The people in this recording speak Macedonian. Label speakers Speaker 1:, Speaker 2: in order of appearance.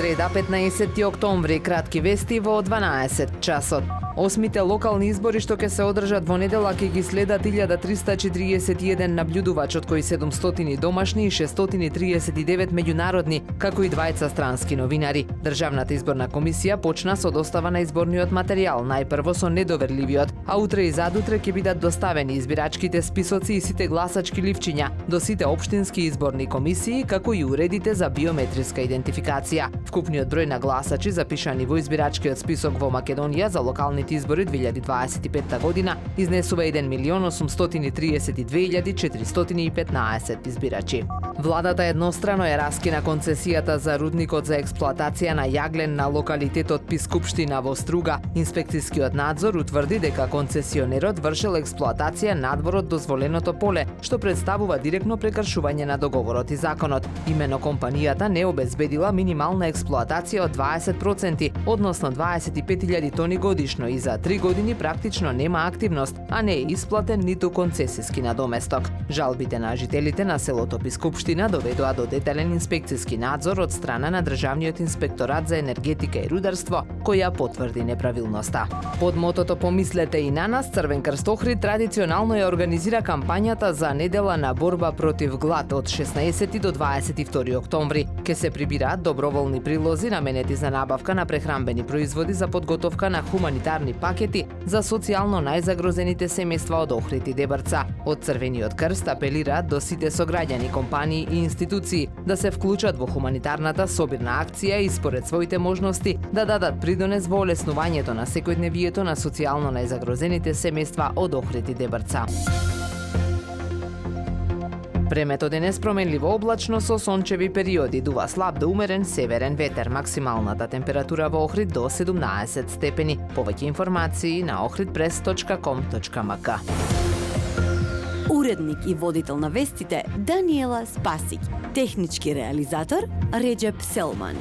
Speaker 1: Среда 15 октомври, кратки вести во 12 часот. Осмите локални избори што ќе се одржат во недела ќе ги следат 1341 наблюдувач, од кои 700 домашни и 639 меѓународни, како и двајца странски новинари. Државната изборна комисија почна со достава на изборниот материјал, најпрво со недоверливиот, а утре и задутре ќе бидат доставени избирачките списоци и сите гласачки ливчиња до сите општински изборни комисии, како и уредите за биометриска идентификација. Вкупниот број на гласачи запишани во избирачкиот список во Македонија за локалните избори 2025 година изнесува 1.832.415 избирачи. Владата еднострано е раскина концесијата за рудникот за експлоатација на јаглен на локалитетот Пискупштина во Струга. Инспекцијскиот надзор утврди дека концесионерот вршел експлоатација надвор од дозволеното поле, што представува директно прекршување на договорот и законот. Имено компанијата не обезбедила минимална експлоатација од 20%, односно 25.000 тони годишно, и за 3 години практично нема активност, а не е исплатен ниту концесиски надоместок. Жалбите на жителите на селото Пискупштина доведоа до детален инспекцијски надзор од страна на Државниот инспекторат за енергетика и рударство, која потврди неправилноста. Под мотото "Помислете и на нас", Црвен крст Охрид традиционално ја организира кампањата за недела на борба против глад од 16 до 22 октомври. Ке се прибираат доброволни прилози наменети за набавка на прехранбени производи за подготовка на хуманитарни пакети за социјално најзагрозените семејства од Охрид и Дебрца. Од Црвениот крст апелираат до сите сограѓани, компании и институции да се вклучат во хуманитарната собирна акција и според своите можности да дадат придонес во олеснувањето на секојдневието на социјално најзагрозените семејства од Охрид и Дебрца. Времето денес променливо облачно со сончеви периоди, дува слаб до умерен северен ветер, максималната температура во Охрид до 17 степени. Повеќе информации на ohridpress.com.mk.
Speaker 2: Уредник и водител на вестите Даниела Спасик, технички реализатор Реджеп Селман.